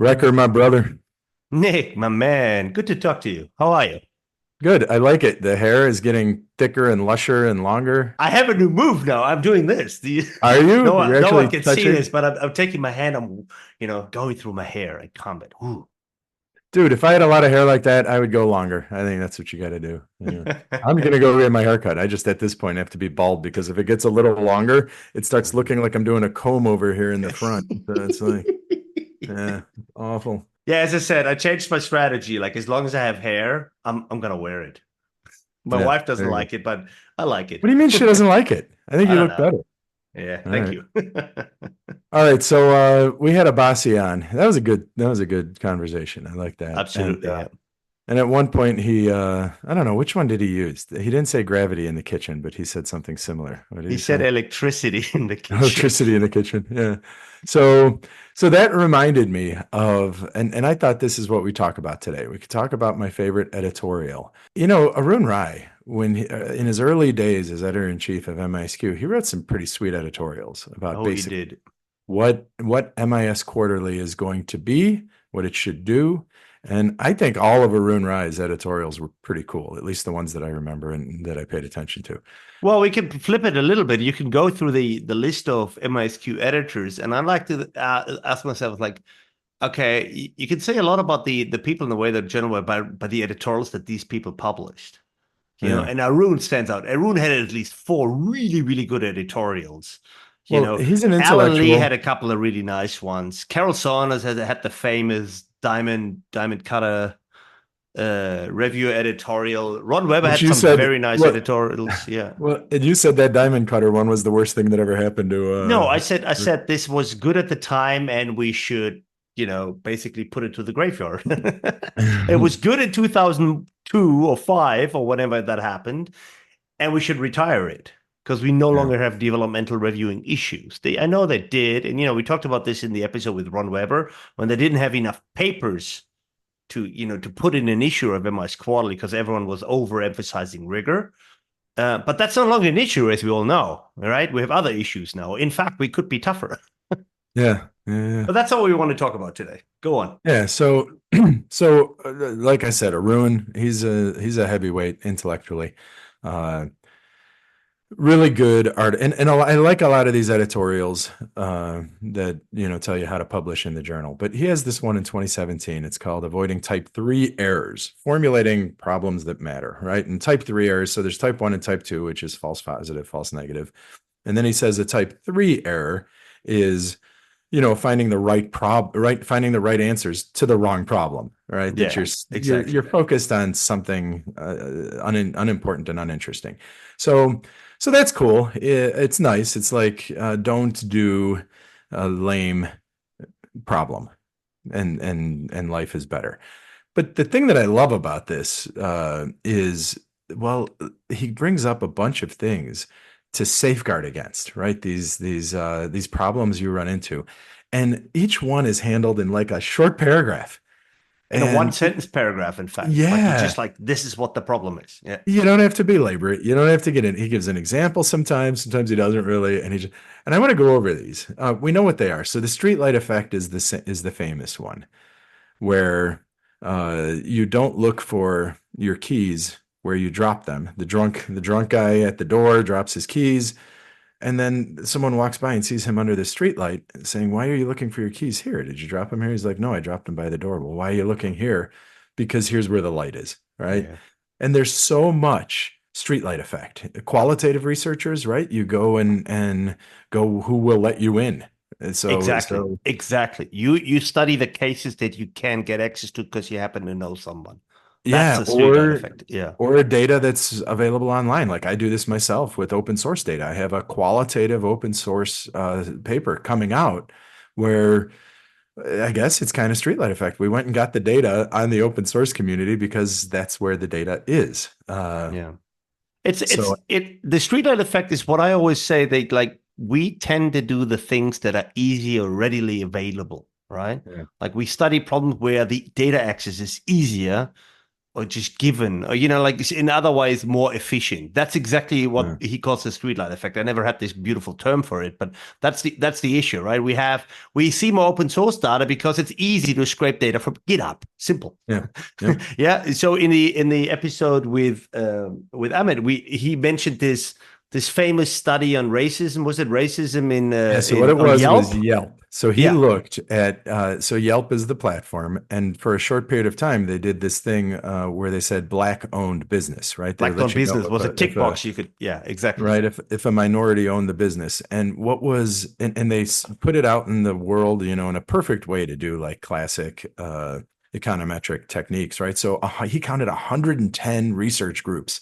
Wrecker, my brother. Nick, my man, good to talk to you. How are you? Good. I like it. The hair is getting thicker and lusher and longer. I have a new move now. I'm doing this. Are you? No You're one, no one actually can see this, touching? but I'm taking my hand. I'm going through my hair and comb it. Ooh. Dude, if I had a lot of hair like that, I would go longer. I think that's what you got to do. Yeah. I'm going to go get my haircut. I just, at this point, have to be bald because if it gets a little longer, it starts looking like I'm doing a comb over here in the front. So it's like, yeah, awful. Yeah, as I said, I changed my strategy. Like as long as I have hair, I'm gonna wear it. My Yeah, wife doesn't there you go. like it, but I like What it. do you mean she doesn't like it? I think I you don't look know. better. Yeah, All thank right. you. All right, so we had a bossy on. That was a good conversation. I like that. And Absolutely, yeah. And at one point, I don't know, which one did he use? He didn't say gravity in the kitchen, but he said something similar. What did He he said say? electricity in the kitchen. Electricity in the kitchen. Yeah. So, so that reminded me of, and I thought this is what we talk about today. We could talk about my favorite editorial. Arun Rai, in his early days as editor in chief of MISQ, he wrote some pretty sweet editorials about Oh, he basically did. what MIS Quarterly is going to be, what it should do. And I think all of Arun Rai's editorials were pretty cool, at least the ones that I remember and that I paid attention to. Well, we can flip it a little bit. You can go through the list of MISQ editors, and I like to ask myself, like, okay, you can say a lot about the people in the way they're generated by the editorials that these people published, Yeah. and Arun stands out. Arun had at least four really, really good editorials. Well, he's an Alan Lee had intellectual. a couple of really nice ones. Carol Saunders had the famous diamond cutter review editorial. Ron Weber Which had you some said very nice what editorials. Yeah. well, and you said that diamond cutter one was the worst thing that ever happened to No, I said this was good at the time, and we should, basically put it to the graveyard. It was good in 2002 or five or whenever that happened, and we should retire it because we no yeah. longer have developmental reviewing issues. I know they did, and we talked about this in the episode with Ron Weber when they didn't have enough papers to put in an issue of MIS Quarterly because everyone was overemphasizing rigor. But that's no longer an issue, as we all know, right? We have other issues now. In fact, we could be tougher. Yeah. Yeah. But that's all we want to talk about today. Go on. Yeah. So like I said, Arun, he's a heavyweight intellectually. Uh really good art and I like a lot of these editorials that tell you how to publish in the journal, but he has this one in 2017. It's called Avoiding Type 3 Errors, Formulating Problems That Matter, right? And type 3 errors, so there's type 1 and type 2, which is false positive, false negative. And then he says a type 3 error is finding the finding the right answers to the wrong problem, right? That Yeah, you're exactly. focused on something unimportant and uninteresting. So so that's cool. It's nice. It's like don't do a lame problem, and life is better. But the thing that I love about this is, well, he brings up a bunch of things to safeguard against, right? These problems you run into, and each one is handled in like a short paragraph. In a one And sentence paragraph, in fact. Like it's yeah, just like this is what the problem is. Yeah. you don't have to belabor it. You don't have to get in. He gives an example sometimes he doesn't really. And I want to go over these. We know what they are. So the streetlight effect is the famous one, where you don't look for your keys where you drop them. The drunk guy at the door drops his keys, and then someone walks by and sees him under the streetlight saying, "Why are you looking for your keys here? Did you drop them here?" He's like, "No, I dropped them by the door." "Well, why are you looking here?" "Because here's where the light is," right? Yeah. And there's so much streetlight effect. Qualitative researchers, right? You go and go, who will let you in? And so Exactly. so Exactly. You study the cases that you can get access to because you happen to know someone. That's yeah, the streetlight effect. Yeah. or data that's available online. Like I do this myself with open source data. I have a qualitative open source paper coming out where I guess it's kind of streetlight effect. We went and got the data on the open source community because that's where the data is. Yeah. It's So it the streetlight effect is what I always say. They like we tend to do the things that are easy or readily available, right? yeah. Like we study problems where the data access is easier, or just given, or like in other ways more efficient. That's exactly what Yeah. he calls the streetlight effect. I never had this beautiful term for it, but that's the issue, right? We see more open source data because it's easy to scrape data from GitHub. Simple. Yeah. Yep. Yeah. So in the episode with Ahmed, he mentioned this famous study on racism. Was it racism in Yeah, so what in it on was Yelp? Yelp. So he Yeah, looked at so Yelp is the platform, and for a short period of time, they did this thing where they said black owned business, right? They black-owned let you know business was a tick box. You could, yeah, exactly. right if a minority owned the business, and what was and they put it out in the world, in a perfect way to do like classic econometric techniques, right? So he counted 110 research groups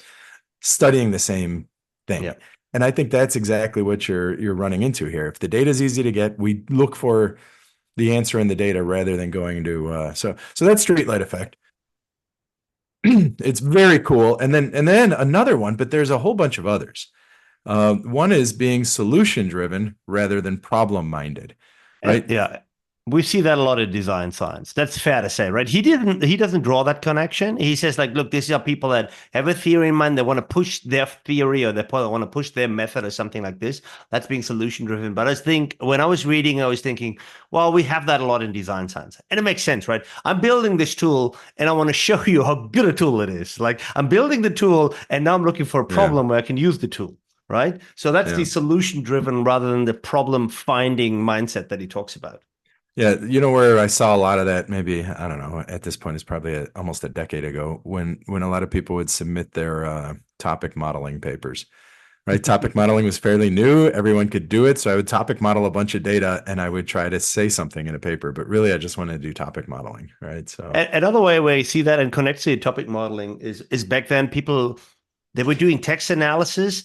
studying the same thing. Yeah. And I think that's exactly what you're running into here. If the data is easy to get, we look for the answer in the data rather than going to so that's streetlight effect. It's very cool. And then another one, but there's a whole bunch of others. One is being solution driven rather than problem minded, And right? yeah, we see that a lot in design science. That's fair to say, right? He doesn't draw that connection. He says like, look, these are people that have a theory in mind. They want to push their theory or they want to push their method or something like this. That's being solution driven. But I think when I was reading, I was thinking, well, we have that a lot in design science. And it makes sense, right? I'm building this tool and I want to show you how good a tool it is. Like I'm building the tool and now I'm looking for a Yeah, problem where I can use the tool. Right. So that's yeah. the solution driven rather than the problem finding mindset that he talks about. Yeah, where I saw a lot of that, maybe, I don't know, at this point it's probably almost a decade ago, when a lot of people would submit their topic modeling papers, right? Topic modeling was fairly new. Everyone could do it. So I would topic model a bunch of data and I would try to say something in a paper, but really I just wanted to do topic modeling, right? So Another way where you see that and connects to topic modeling is back then people they were doing text analysis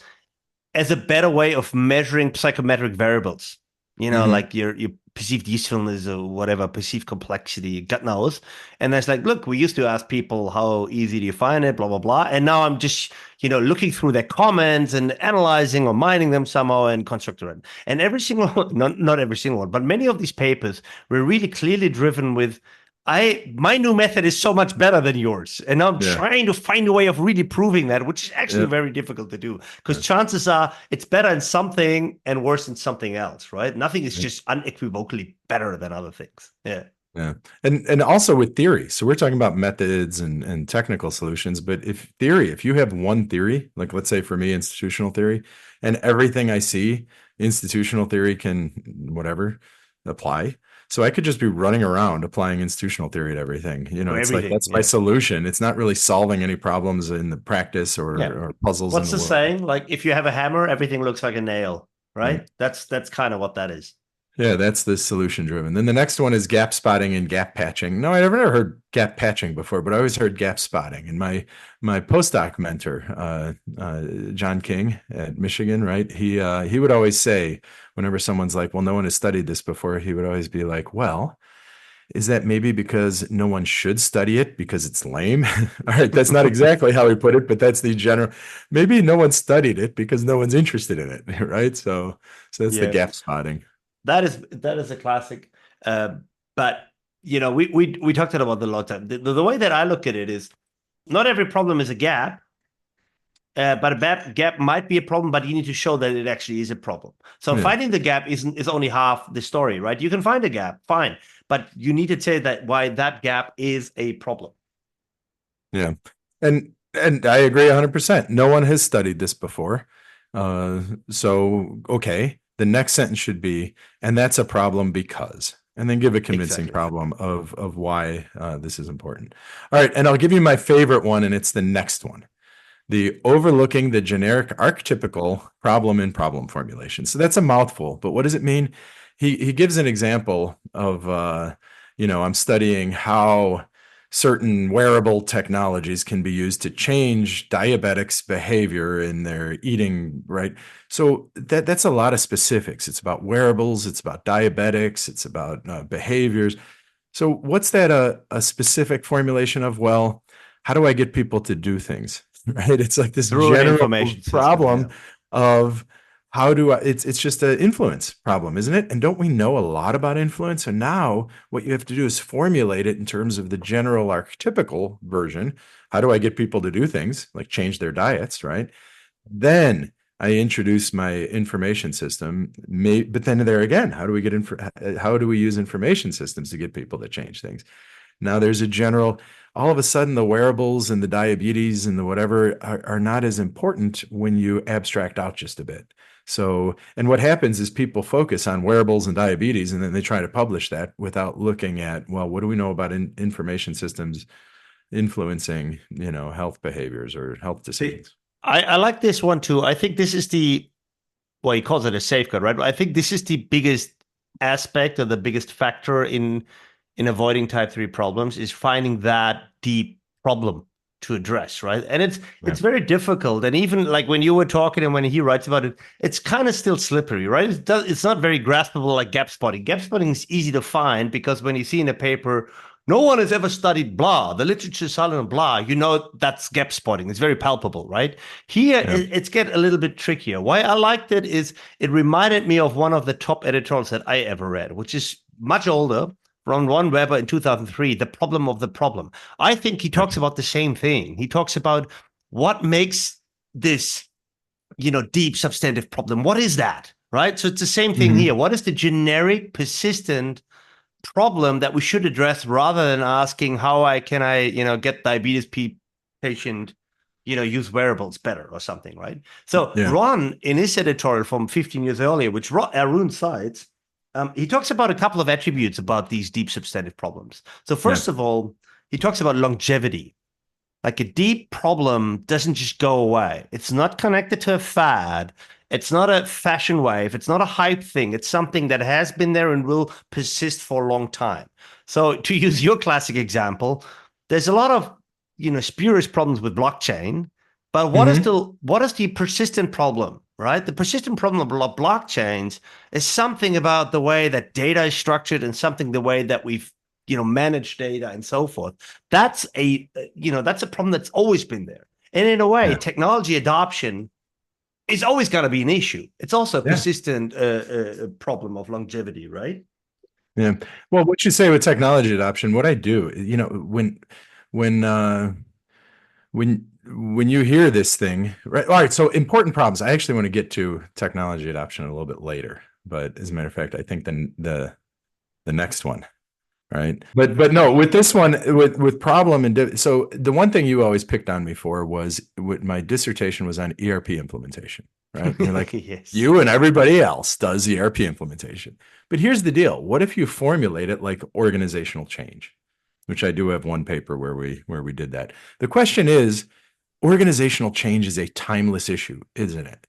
as a better way of measuring psychometric variables. mhm. Like your perceived usefulness or whatever, perceived complexity, God knows. And that's like, look, we used to ask people how easy do you find it, blah, blah, blah. And now I'm just, looking through their comments and analyzing or mining them somehow and constructing it. And every single one, not every single one, but many of these papers were really clearly driven with my new method is so much better than yours. And I'm Yeah, trying to find a way of really proving that, which is actually yeah, very difficult to do because yeah, chances are it's better in something and worse in something else, right? Nothing is yeah. just unequivocally better than other things. Yeah. Yeah. And also with theory. So we're talking about methods and technical solutions, but if you have one theory, like let's say for me, institutional theory, and everything I see, institutional theory can whatever apply. So I could just be running around applying institutional theory to everything. For It's like everything. that's my Yeah. solution. It's not really solving any problems in the practice Yeah. or puzzles in What's the the world. saying? Like if you have a hammer, everything looks like a nail, Right. right? That's kind of what that is. Yeah, that's the solution driven. Then the next one is gap spotting and gap patching. No, I never heard gap patching before, but I always heard gap spotting. And my postdoc mentor, John King at Michigan, right? He would always say, whenever someone's like, "Well, no one has studied this before," he would always be like, "Well, is that maybe because no one should study it because it's lame?" All right, that's not exactly how he put it, but that's the general. Maybe no one studied it because no one's interested in it, right? So that's the Yeah. gap spotting. That is a classic. But we talked about the lot time. The way that I look at it is not every problem is a gap. But a gap might be a problem, but you need to show that it actually is a problem. So Yeah. finding the gap is only half the story, right? You can find a gap, fine, but you need to say that why that gap is a problem. Yeah. And I agree 100%. No one has studied this before. So okay, the next sentence should be, and that's a problem because, and then give a convincing Exactly. problem of why this is important. All right, and I'll give you my favorite one, and it's the next one. The overlooking the generic archetypical problem in problem formulation. So that's a mouthful, but what does it mean? He gives an example of I'm studying how certain wearable technologies can be used to change diabetics' behavior in their eating, right? So that's a lot of specifics. It's about wearables, it's about diabetics, it's about behaviors. So what's that a specific formulation of? Well, how do I get people to do things? Right? It's like this Through an general information system. problem Yeah. of how do I, it's just an influence problem, isn't it? And don't we know a lot about influence? So now what you have to do is formulate it in terms of the general archetypical version. How do I get people to do things like change their diets, right? Then I introduce my information system. But then there again, how do we use information systems to get people to change things? Now there's a general, all of a sudden the wearables and the diabetes and the whatever are not as important when you abstract out just a bit. So, and what happens is people focus on wearables and diabetes, and then they try to publish that without looking at, well, what do we know about information systems influencing, health behaviors or health decisions? I like this one too. I think this is well, he calls it a safeguard, right? I think this is the biggest aspect or the biggest factor in avoiding type 3 problems is finding that deep problem to address, right? And it's very difficult. And even like when you were talking and when he writes about it, it's kind of still slippery, right? It's not very graspable like gap spotting. Gap spotting is easy to find because when you see in a paper, no one has ever studied blah, the literature is silent on blah, that's gap spotting. It's very palpable, right? Here, it's get a little bit trickier. Why I liked it is it reminded me of one of the top editorials that I ever read, which is much older, from Ron Weber in 2003, The Problem of the Problem. I think he talks about the same thing. He talks about what makes this, deep substantive problem. What is that, right? So it's the same thing here. What is the generic, persistent problem that we should address rather than asking how can I get diabetes patient, use wearables better or something, right? So Ron, in his editorial from 15 years earlier, which Arun cites, he talks about a couple of attributes about these deep substantive problems. So first of all, he talks about longevity. Like a deep problem doesn't just go away. It's not connected to a fad. It's not a fashion wave. It's not a hype thing. It's something that has been there and will persist for a long time. So to use your classic example, there's a lot of, spurious problems with blockchain, but what is the persistent problem, right? The persistent problem of blockchains is something about the way that data is structured and something the way that we've manage data and so forth. That's a problem that's always been there. And in a way, technology adoption is always going to be an issue. It's also a persistent problem of longevity, right? Yeah. Well, what you say with technology adoption, what I do, when when you hear this thing, right? All right. So important problems. I actually want to get to technology adoption a little bit later, but as a matter of fact, I think the next one. Right. But no, with this one, with problem and so the one thing you always picked on me for was my dissertation was on ERP implementation. Right. You're like, yes. You and everybody else does ERP implementation. But here's the deal. What if you formulate it like organizational change, which I do have one paper where we did that. The question is, organizational change is a timeless issue, isn't it?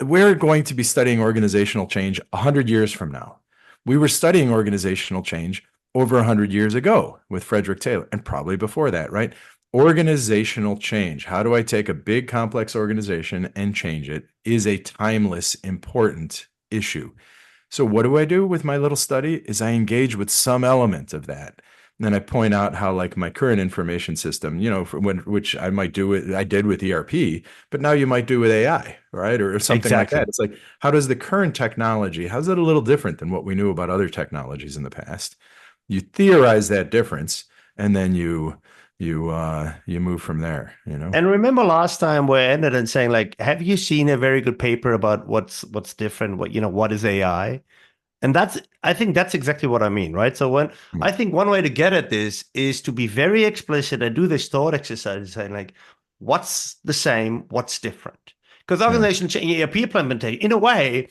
We're going to be studying organizational change 100 years from now. We were studying organizational change over 100 years ago with Frederick Taylor, and probably before that, right? Organizational change. How do I take a big complex organization and change it is a timeless, important issue. So what do I do with my little study is I engage with some element of that. And then I point out how like my current information system, which I might do it, I did with ERP, but now you might do with AI, right? Or something like that. It's like, how does the current technology, how's it a little different than what we knew about other technologies in the past? You theorize that difference, and then you move from there. And remember last time we ended in saying like, have you seen a very good paper about what's different? What is AI? And I think that's exactly what I mean, right? So I think one way to get at this is to be very explicit and do this thought exercise, saying like, what's the same, what's different? Because organization change, ERP implementation, in a way,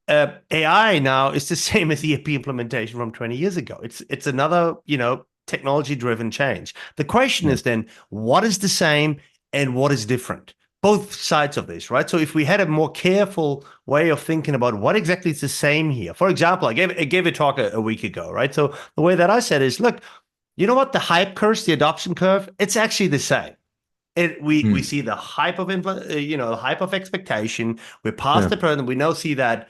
AI now is the same as ERP implementation from 20 years ago. It's another, technology-driven change. The question is then, what is the same and what is different? Both sides of this, right? So if we had a more careful way of thinking about what exactly is the same here. For example, I gave a talk a week ago, right? So the way that I said is, look, you know what? The hype curve, the adoption curve, it's actually the same. We see the hype of the hype of expectation. We're past the present. We now see that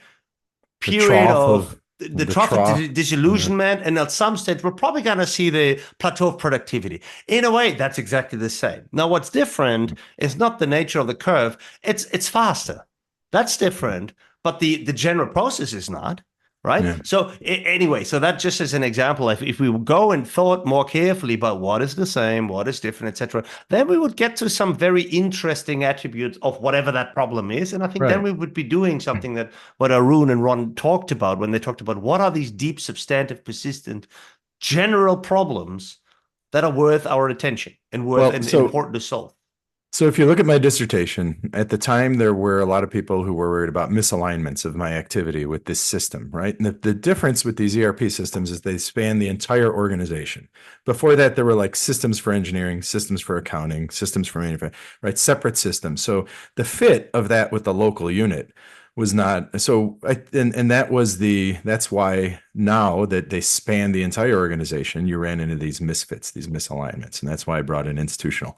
period of the trough of disillusionment, and at some stage we're probably going to see the plateau of productivity. In a way, that's exactly the same. Now, what's different is not the nature of the curve; it's faster. That's different. but the general process is not. Right. Yeah. So anyway, so that just as an example, if we would go and thought more carefully about what is the same, what is different, etc., then we would get to some very interesting attributes of whatever that problem is. And I think then Right. we would be doing something that what Arun and Ron talked about when they talked about what are these deep, substantive, persistent, general problems that are worth our attention and worth Well, and so important to solve. So if you look at my dissertation, at the time there were a lot of people who were worried about misalignments of my activity with this system, right? And the difference with these ERP systems is they span the entire organization. Before that, there were like systems for engineering, systems for accounting, systems for manufacturing, right? Separate systems. So the fit of that with the local unit was not so and that's why now that they span the entire organization, you ran into these misfits, these misalignments, and that's why I brought in institutional.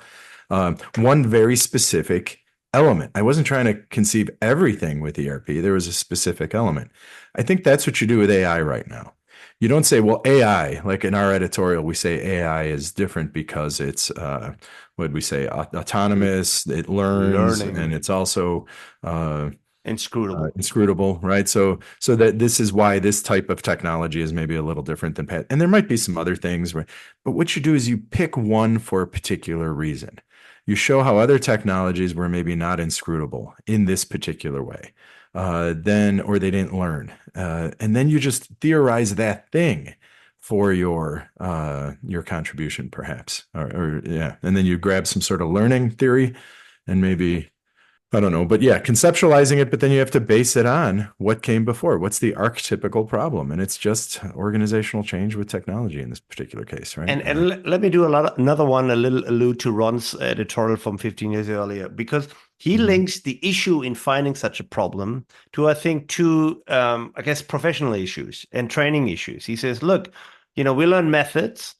One very specific element. I wasn't trying to conceive everything with ERP. There was a specific element. I think that's what you do with AI right now. You don't say, well, AI, like in our editorial, we say AI is different because it's, what did we say, autonomous, it learns, and Learning, it's also inscrutable. inscrutable, right? So that this is why this type of technology is maybe a little different than past. And there might be some other things, but what you do is you pick one for a particular reason. You show how other technologies were maybe not inscrutable in this particular way, then or they didn't learn, and then you just theorize that thing for your contribution, perhaps, or yeah, and then you grab some sort of learning theory and maybe I don't know, but yeah, conceptualizing it, but then you have to base it on what came before. What's the archetypical problem? And it's just organizational change with technology in this particular case, right? And let me do another one, a little allude to Ron's editorial from 15 years earlier, because he Mhm. links the issue in finding such a problem to, I think, two, I guess, professional issues and training issues. He says, look, we learn methods.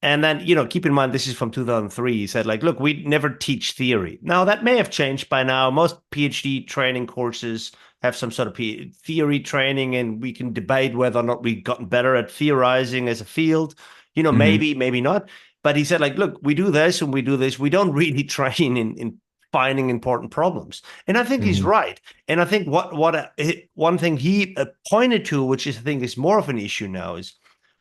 And then, keep in mind, this is from 2003. He said, like, look, we never teach theory. Now, that may have changed by now. Most PhD training courses have some sort of theory training, and we can debate whether or not we've gotten better at theorizing as a field. Mhm. Maybe, maybe not. But he said, like, look, we do this and we do this. We don't really train in finding important problems. And I think he's Mhm. right. And I think one thing he pointed to, which I think is more of an issue now, is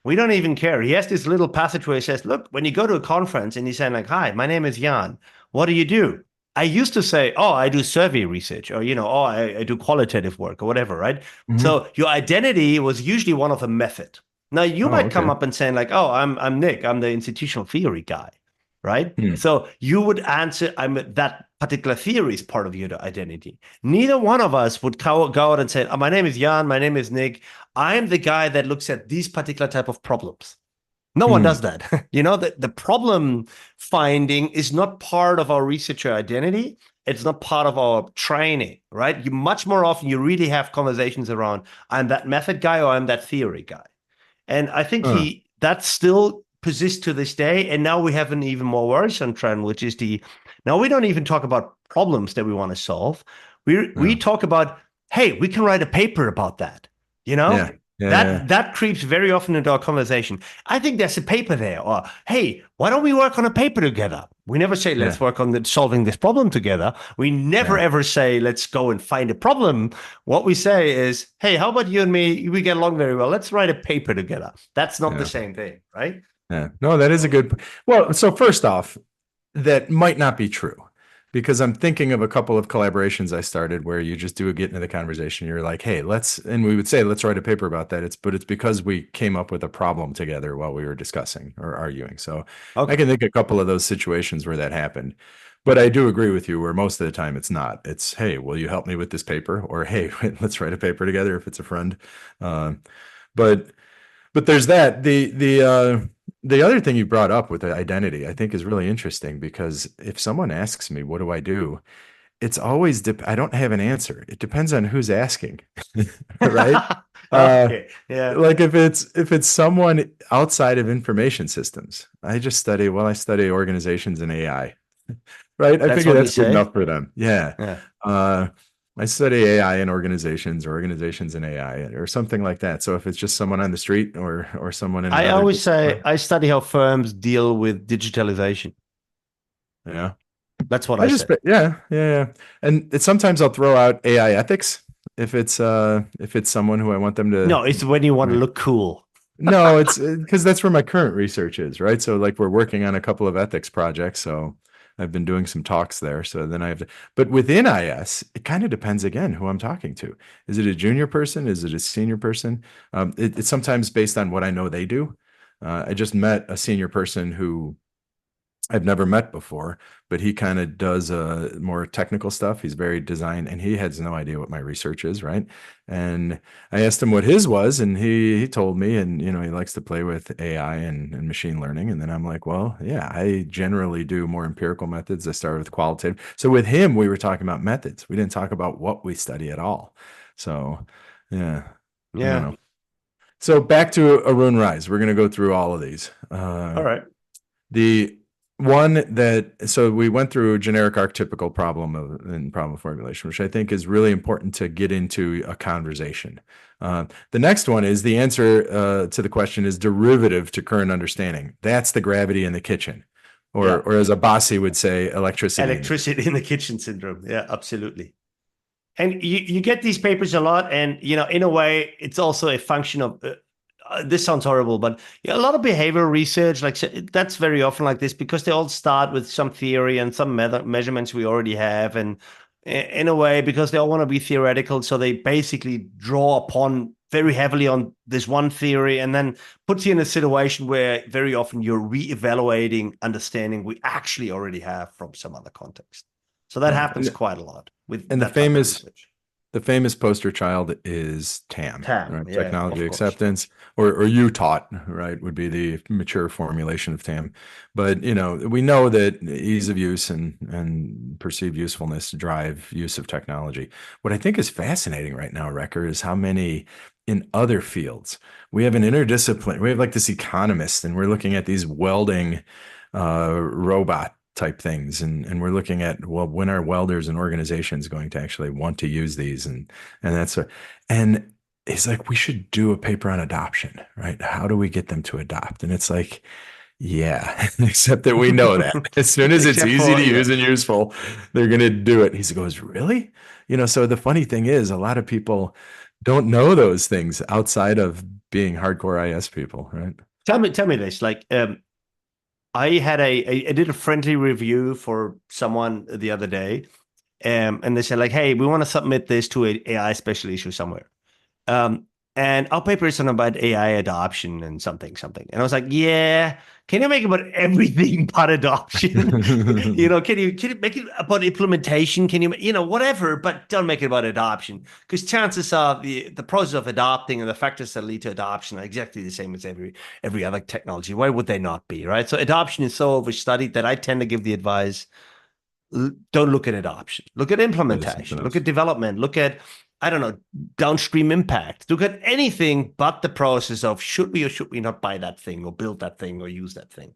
we don't even care. He has this little passage where he says, look, when you go to a conference and he's saying like, hi, my name is Jan. What do you do? I used to say, oh, I do survey research or, oh, I do qualitative work or whatever, right? Mhm. So your identity was usually one of a method. Now you Oh, might come okay. up and saying like, oh, I'm Nick. I'm the institutional theory guy, right? Hmm. So you would answer, I'm that particular theory is part of your identity. Neither one of us would go out and say, oh, my name is Jan, my name is Nick. I'm the guy that looks at these particular type of problems. No one Hmm. does that. The problem finding is not part of our researcher identity. It's not part of our training, right? You much more often you really have conversations around I'm that method guy or I'm that theory guy. And I think Huh. that still persists to this day. And now we have an even more worrisome trend, which is now we don't even talk about problems that we want to solve. We Yeah. talk about, hey, we can write a paper about that. You know, Yeah. Yeah. Yeah. that creeps very often into our conversation. I think there's a paper there, or hey, why don't we work on a paper together? We never say let's Yeah. work on solving this problem together. We never Yeah. ever say let's go and find a problem. What we say is, hey, how about you and me? We get along very well. Let's write a paper together. That's not the Yeah. same thing, right? Yeah. No, that is a good. Well, so first off, that might not be true because I'm thinking of a couple of collaborations I started where you just do get into the conversation. You're like, hey, and we would say, let's write a paper about that. But it's because we came up with a problem together while we were discussing or arguing. So I Okay. can think a couple of those situations where that happened. But I do agree with you where most of the time it's not. It's, hey, will you help me with this paper? Or, hey, let's write a paper together if it's a friend. Uh, but there's that. The other thing you brought up with the identity, I think is really interesting because if someone asks me, what do I do? It's always, I don't have an answer. It depends on who's asking, right? Uh, Okay. Yeah. like if it's someone outside of information systems, I study organizations and AI, right? I That's figure what you that's good say. enough for them. Yeah. Yeah. Uh, I study AI in organizations or organizations in AI or something like that. So if it's just someone on the street or someone in I another always say discipline, I study how firms deal with digitalization. yeah. That's what I say. Yeah. And sometimes I'll throw out AI ethics if it's someone who I want them to, No, it's when you want to right. look cool. No, it's because that's where my current research is, right? So like we're working on a couple of ethics projects, so I've been doing some talks there. So then I have to, but within IS, it kind of depends again who I'm talking to. Is it a junior person? Is it a senior person? It's sometimes based on what I know they do. I just met a senior person who I've never met before, but he kind of does more technical stuff. He's very design, and he has no idea what my research is, right? And I asked him what his was, and he told me, and he likes to play with AI and machine learning. And then I'm like, well, yeah, I generally do more empirical methods. I started with qualitative. So with him, we were talking about methods. We didn't talk about what we study at all. So yeah, I don't Yeah. know. So back to Arun Rise. We're going to go through all of these. All right. The one that, so we went through a generic archetypical problem in problem formulation, which I think is really important to get into a conversation. The next one is the answer to the question is derivative to current understanding. That's the gravity in the kitchen, Yeah. or as Abbasi would say, electricity in the kitchen. Electricity in the kitchen syndrome. Yeah, absolutely. And you get these papers a lot, and in a way, it's also a function of. This sounds horrible, but a lot of behavioral research, like that's very often like this because they all start with some theory and some measurements we already have, and in a way because they all want to be theoretical, so they basically draw upon very heavily on this one theory, and then puts you in a situation where very often you're re-evaluating understanding we actually already have from some other context. So that Yeah. happens quite a lot with And that type of research. the famous poster child is TAM, TAM, right? yeah, Technology of course. acceptance, or you taught, right, would be the mature formulation of TAM. But we know that ease of use and perceived usefulness drive use of technology. What I think is fascinating right now, Recker, is how many in other fields we have an interdiscipline. We have like this economist, and we're looking at these welding robot type things, and we're looking at, well, when are welders and organizations going to actually want to use these, and and it's like we should do a paper on adoption, right? How do we get them to adopt? And it's like, yeah, except that we know that as soon as it's Except easy to for, yeah. use and useful, they're going to do it. He goes, really? So the funny thing is, a lot of people don't know those things outside of being hardcore IS people, right? Tell me this. Like, I did a friendly review for someone the other day, and they said like, "Hey, we want to submit this to a AI special issue somewhere." Um, and our paper is on about AI adoption and something, something. And I was like, yeah, can you make it about everything but adoption? Can you make it about implementation? Can whatever, but don't make it about adoption. Because chances are the process of adopting and the factors that lead to adoption are exactly the same as every other technology. Why would they not be, right? So adoption is so overstudied that I tend to give the advice, don't look at adoption. Look at That is something implementation. Look else. at development. Look at, I don't know, downstream impact. Look at anything but the process of should we or should we not buy that thing or build that thing or use that thing.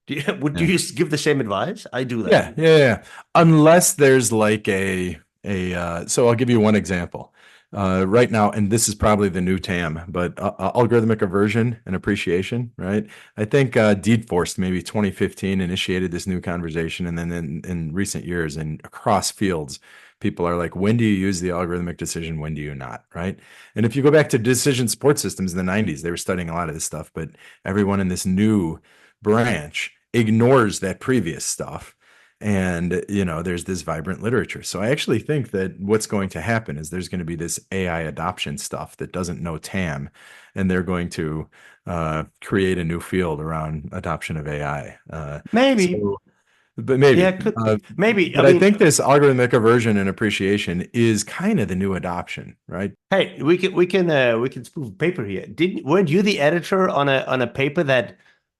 Would Yeah. you give the same advice? I do that. Yeah, yeah, yeah. Unless there's like so I'll give you one example. Right now, and this is probably the new TAM, but algorithmic aversion and appreciation, right? I think Deed Force maybe 2015 initiated this new conversation, and then in recent years and across fields, people are like, when do you use the algorithmic decision? When do you not, right? And if you go back to decision support systems in the 90s, they were studying a lot of this stuff, but everyone in this new branch ignores that previous stuff. And, there's this vibrant literature. So I actually think that what's going to happen is there's going to be this AI adoption stuff that doesn't know TAM, and they're going to create a new field around adoption of AI. Maybe. So, but Yeah, maybe. it could be. Maybe. I But I mean, think this algorithmic aversion and appreciation is kind of the new adoption, right? hey, we can spoof paper here. Didn't weren't you the editor on a paper that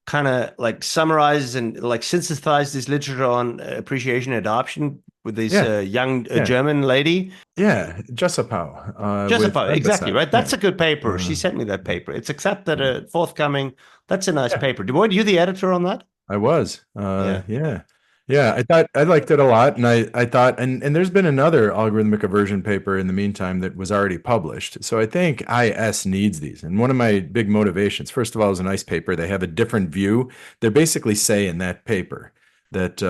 kind of like summarizes and like synthesized this literature on appreciation and adoption with this Yeah, young yeah, German lady? yeah. Jessapau with Jessica, exactly, Embasat. right? Yeah. That's a good paper. She Uh, sent me that paper. It's accepted, forthcoming. That's a nice yeah. paper. Weren't you the editor on that? I was. Yeah. Yeah. Yeah. I thought I liked it a lot. And I thought, and there's been another algorithmic aversion paper in the meantime that was already published. So I think IS needs these. And one of my big motivations, first of all, is a nice paper. They have a different view. They basically say in that paper that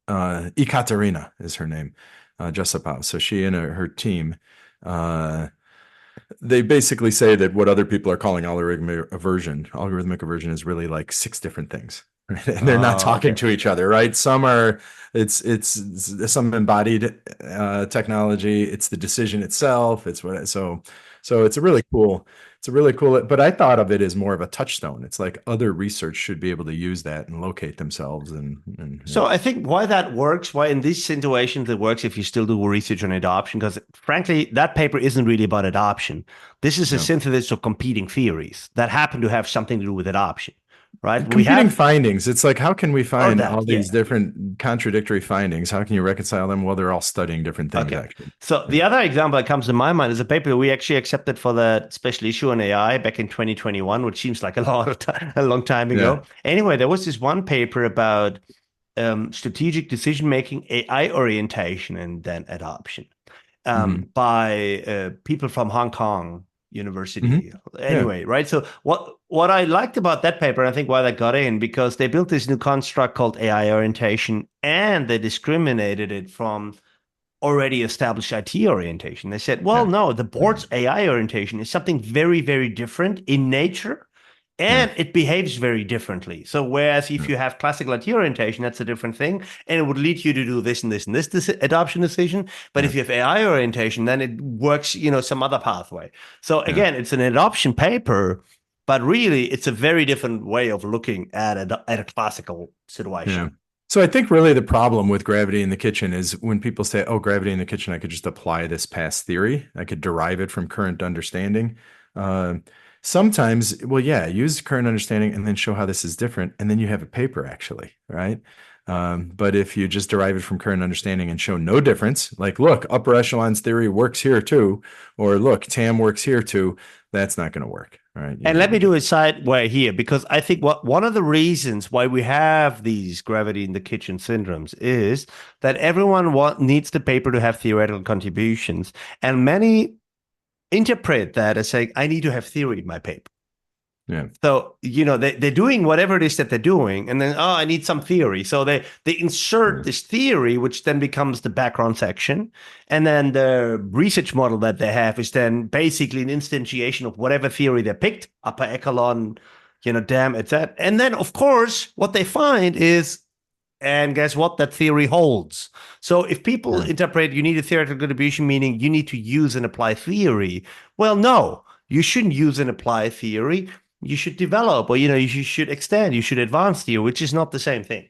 Ekaterina is her name. Jessup. So she and her team, uh, they basically say that what other people are calling algorithmic aversion is really like six different things. Right? And they're not Oh, talking okay. to each other, right? Some are it's some embodied technology. It's the decision itself. So it's a really cool. But I thought of it as more of a touchstone. It's like other research should be able to use that and locate themselves and So I think why that works, why in these situations it works if you still do research on adoption, because frankly, that paper isn't really about adoption. This is a yeah. synthesis of competing theories that happen to have something to do with adoption, right? We Competing have, findings. It's like, how can we or find all that, these yeah. different contradictory findings? How can you reconcile them? Well, they're all studying different things, Okay. actually. So Yeah. the other example that comes to my mind is a paper we actually accepted for the special issue on AI back in 2021, which seems like a lot of time, a long time Yeah. ago. Anyway, there was this one paper about strategic decision making, AI orientation, and then adoption Hmm. by people from Hong Kong Hmm. University. Yeah. Anyway, right. So what I liked about that paper, I think why that got in, because they built this new construct called AI orientation, and they discriminated it from already established IT orientation. They said, well, Yeah. no, the board's AI orientation is something very, very different in nature Yeah. and it behaves very differently. So, whereas if Yeah. you have classical IT orientation, that's a different thing, and it would lead you to do this and this and this adoption decision. But Yeah. if you have AI orientation, then it works, some other pathway. So, Yeah. again, it's an adoption paper, but really, it's a very different way of looking at a classical situation. Yeah. So I think really the problem with gravity in the kitchen is when people say, oh, gravity in the kitchen, I could just apply this past theory. I could derive it from current understanding. Uh, Sometimes, well, yeah, use current understanding and then show how this is different. And then you have a paper actually, right? But if you just derive it from current understanding and show no difference, like, look, upper echelons theory works here too, or look, TAM works here too, that's not going to work. All right. And let me do a side way here, because I think one of the reasons why we have these gravity in the kitchen syndromes is that everyone needs the paper to have theoretical contributions. And many interpret that as saying, I need to have theory in my paper. Yeah. So, they're doing whatever it is that they're doing, and then, oh, I need some theory. So they insert this theory, which then becomes the background section. And then the research model that they have is then basically an instantiation of whatever theory they picked, upper echelon, dam, etc. And then, of course, what they find is, and guess what? That theory holds. So if people Yeah. interpret you need a theoretical contribution, meaning you need to use and apply theory, well, no, you shouldn't use and apply theory. You should develop, or you should extend, you should advance theory, which is not the same thing.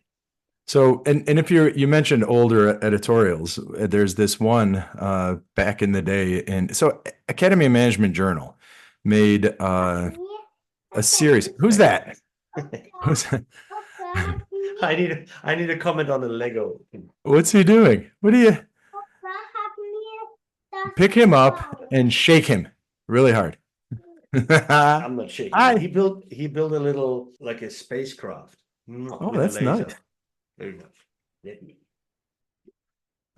So, and if you mentioned older editorials, there's this one back in the day, and so Academy of Management Journal made a series. Who's that? Who's that? I need a comment on the Lego. What's he doing? What do you pick him up and shake him really hard? I'm not shaking. Hi. He built a little, like a spacecraft. Oh, With a that's laser. nice. Very nice. Let me.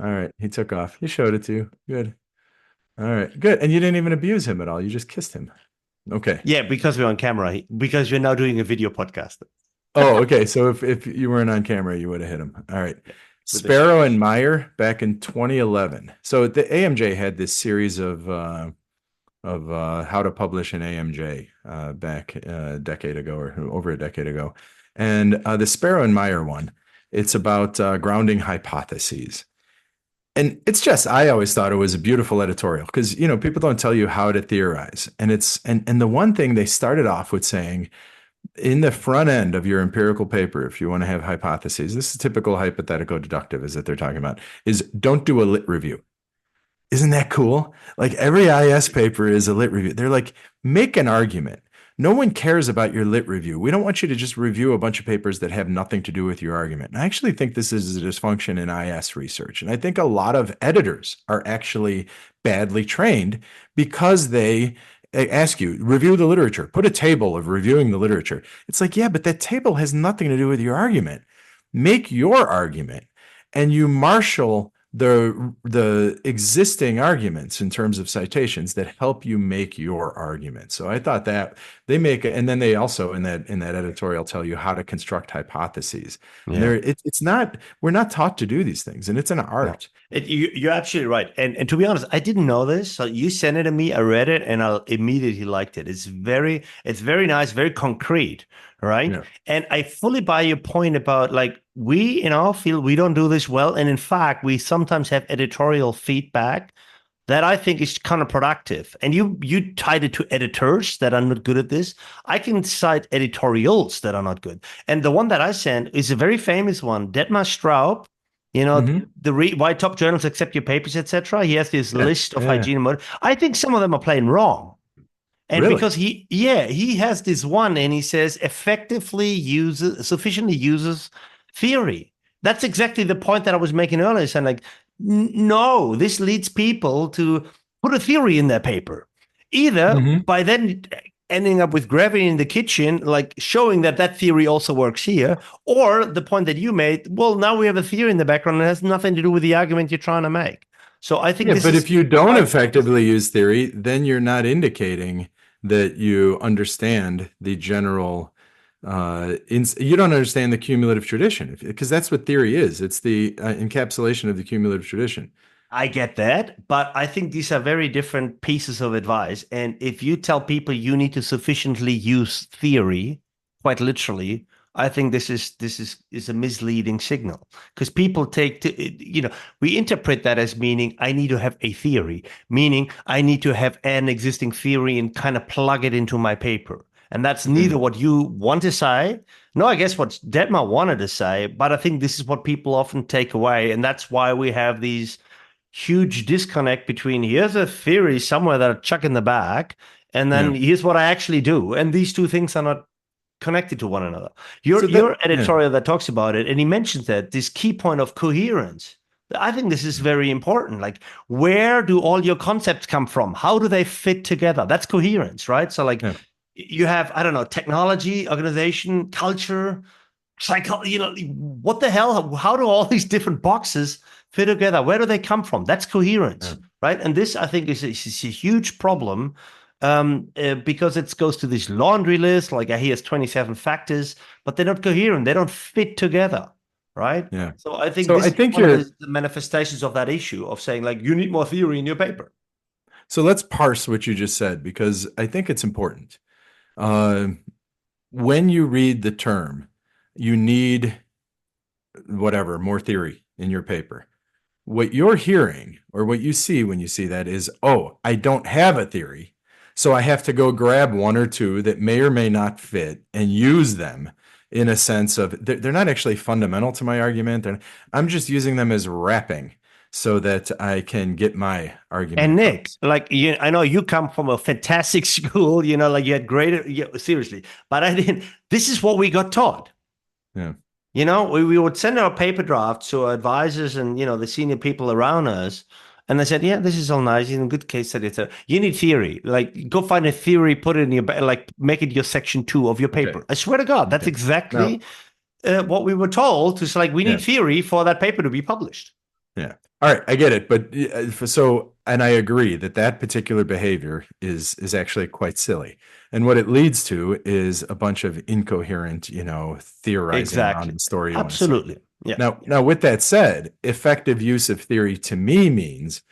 All right, he took off. He showed it to you. Good. All right, good. And you didn't even abuse him at all. You just kissed him. Okay. Yeah, because we're on camera. Because you're now doing a video podcast. Oh, okay. So if you weren't on camera, you would have hit him. All right. With the Sparrow and shakes. Meyer back in 2011. So the AMJ had this series of how to publish an AMJ back a decade ago or over a decade ago. And the Sparrow and Meyer one, it's about grounding hypotheses. And it's just, I always thought it was a beautiful editorial because, people don't tell you how to theorize. And the one thing they started off with saying, in the front end of your empirical paper, if you want to have hypotheses, this is typical hypothetical deductive is that they're talking about, is don't do a lit review. Isn't that cool? Like every IS paper is a lit review. They're like, make an argument. No one cares about your lit review. We don't want you to just review a bunch of papers that have nothing to do with your argument. And I actually think this is a dysfunction in IS research. And I think a lot of editors are actually badly trained because they ask you, review the literature, put a table of reviewing the literature. It's like, yeah, but that table has nothing to do with your argument. Make your argument and you marshal the existing arguments in terms of citations that help you make your argument. So I thought that they make it, and then they also in that editorial tell you how to construct hypotheses. And Yeah. there, it's not we're not taught to do these things, and it's an No. art. You're absolutely right. And to be honest, I didn't know this. So you sent it to me, I read it, and I immediately liked it. It's very nice, very concrete, right? Yeah. And I fully buy your point about like we in our field, we don't do this well. And in fact, we sometimes have editorial feedback that I think is counterproductive. And you tied it to editors that are not good at this. I can cite editorials that are not good. And the one that I sent is a very famous one. Detmar Straub, Hmm. why top journals accept your papers, etc. He has this Yeah. list of Yeah. hygiene and motive. I think some of them are plain wrong. And Really? because he has this one and he says sufficiently uses theory. That's exactly the point that I was making earlier. Saying like, no, this leads people to put a theory in their paper, either Hmm. by then ending up with gravity in the kitchen, like showing that that theory also works here, or the point that you made. Well, now we have a theory in the background and it has nothing to do with the argument you're trying to make. So I think Yeah, this but is if you don't I, effectively use theory, then you're not indicating that you understand the general you don't understand the cumulative tradition because that's what theory is. It's the encapsulation of the cumulative tradition. I get that, but I think these are very different pieces of advice. And if you tell people you need to sufficiently use theory, quite literally, I think this is a misleading signal because people we interpret that as meaning I need to have a theory, meaning I need to have an existing theory and kind of plug it into my paper. And that's neither Mm. what you want to say, no, I guess what Detmar wanted to say, but I think this is what people often take away. And that's why we have these huge disconnect between here's a theory somewhere that I chuck in the back, and Yeah. then here's what I actually do. And these two things are not connected to one another. So Your that yeah. editorial that talks about it, and he mentions that this key point of coherence. I think this is very important. Like, where do all your concepts come from? How do they fit together? That's coherence, right? So, like, Yeah. you have, I don't know, technology, organization, culture, psychology, what the hell? How do all these different boxes fit together? Where do they come from? That's Yeah. coherence, right? And this, I think, is a huge problem because it goes to this laundry list. Like he has 27 factors, but they're not coherent. They don't fit together, right? Yeah. So I think So this I is think one of you're the manifestations of that issue of saying like you need more theory in your paper. so let's parse what you just said because I think it's important. Uh, when you read the term, you need whatever, more theory in your paper. What you're hearing or what you see when you see that is, oh, I don't have a theory. So I have to go grab one or two that may or may not fit and use them in a sense of they're not actually fundamental to my argument. I'm just using them as wrapping so that I can get my argument And Nick, across. like I know you come from a fantastic school, like you had great, seriously, but I didn't. This is what we got taught. Yeah. We would send our paper drafts to our advisors and the senior people around us, and they said, "Yeah, this is all nice. In good case study, so you need theory. Like, go find a theory, put it in your like, make it your section 2 of your Okay. paper." I swear to God, that's Okay. Now, exactly what we were told. It's like we yeah. need theory for that paper to be published. Yeah. All right, I get it, but and I agree that that particular behavior is actually quite silly. And what it leads to is a bunch of incoherent, theorizing around Exactly. the story you want to say. Absolutely. Yeah. Now, with that said, effective use of theory to me means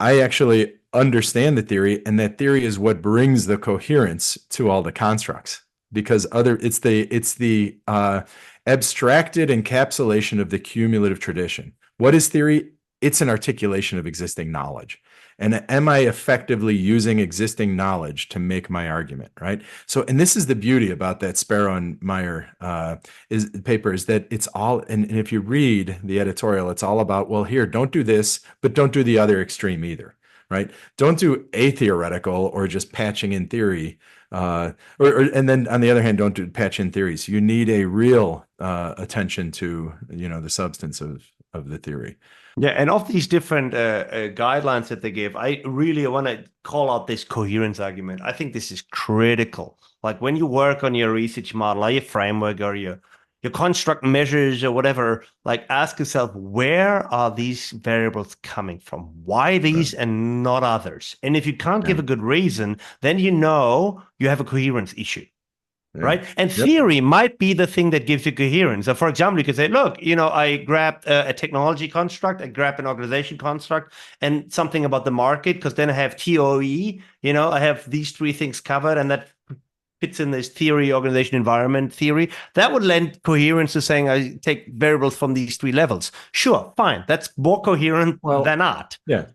I actually understand the theory, and that theory is what brings the coherence to all the constructs. Because it's the abstracted encapsulation of the cumulative tradition. What is theory? It's an articulation of existing knowledge. And am I effectively using existing knowledge to make my argument, right? So, and this is the beauty about that Sparrow and Meyer paper is that it's all, and if you read the editorial, it's all about, well, here, don't do this, but don't do the other extreme either, right? Don't do a theoretical or just patching in theory. And then on the other hand, don't do patch in theories. You need a real attention to, the substance of the theory. Yeah, and of these different guidelines that they give, I really want to call out this coherence argument. I think this is critical. Like when you work on your research model, or your framework, or your construct measures or whatever, like ask yourself, where are these variables coming from? Why Right. these and not others? And if you can't Yeah. give a good reason, then you know you have a coherence issue. Yeah. Right. And Yep. theory might be the thing that gives you coherence. So, for example, you could say, look, I grabbed a technology construct, I grabbed an organization construct, and something about the market, because then I have TOE, I have these three things covered, and that fits in this theory, organization, environment theory. That would lend coherence to saying I take variables from these three levels. Sure, fine. That's more coherent Well, than not. yeah.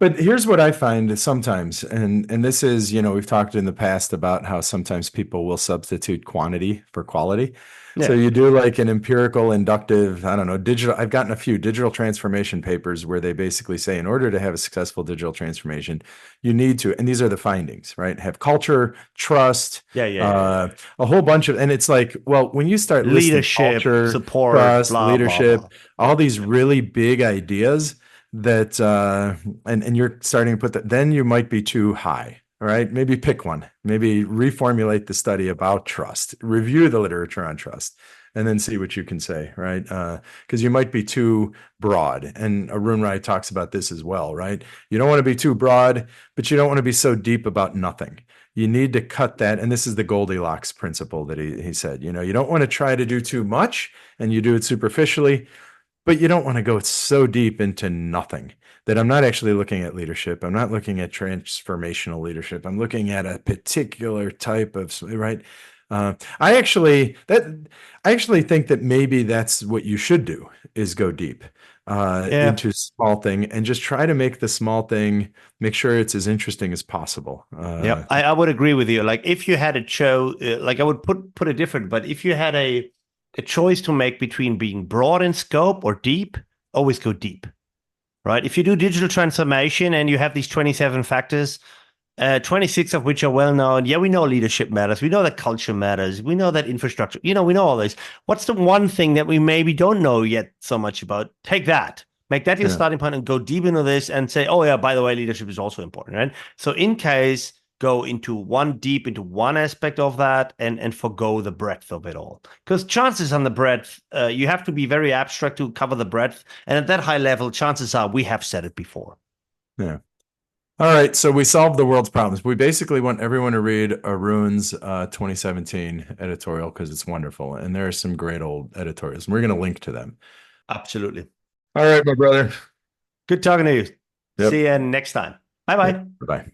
But here's what I find sometimes, and this is, we've talked in the past about how sometimes people will substitute quantity for quality. So Yeah. you do like an empirical, inductive, I don't know, digital. I've gotten a few digital transformation papers where they basically say in order to have a successful digital transformation, you need to, and these are the findings, right? Have culture, trust, Yeah, yeah, yeah, yeah. a whole bunch of, and it's like, well, when you start listing Leadership, culture, support, trust, blah, blah, blah. leadership, all Yep, these yep. really big ideas that and you're starting to put that, then you might be too high. All right, maybe pick one, maybe reformulate the study about trust, review the literature on trust, and then see what you can say, right? Because you might be too broad, and Arun Rai talks about this as well, right? You don't want to be too broad, but you don't want to be so deep about nothing. You need to cut that, and this is the Goldilocks principle that he said. You don't want to try to do too much, and you do it superficially, but you don't want to go so deep into nothing that I'm not actually looking at leadership. I'm not looking at transformational leadership. I'm looking at a particular type of, right. Uh, I actually that I actually think that maybe that's what you should do is go deep Yeah. into small thing and just try to make the small thing, make sure it's as interesting as possible. Yep, I would agree with you. Like if you had a like I would put it different, but if you had a choice to make between being broad in scope or deep, always go deep, right? If you do digital transformation and you have these 27 factors, 26 of which are well known. Yeah, we know leadership matters. We know that culture matters. We know that infrastructure, we know all this. What's the one thing that we maybe don't know yet so much about? Take that. Make that your Yeah. starting point and go deep into this and say, oh, yeah, by the way, leadership is also important, right? So, in case, go deep into one aspect of that and forgo the breadth of it all. Because chances on the breadth, you have to be very abstract to cover the breadth. And at that high level, chances are we have said it before. Yeah. All right, so we solved the world's problems. We basically want everyone to read Arun's 2017 editorial because it's wonderful, and there are some great old editorials, and we're going to link to them. Absolutely. All right, my brother. Good talking to you. Yep. See you next time. Bye Yep. bye. Bye.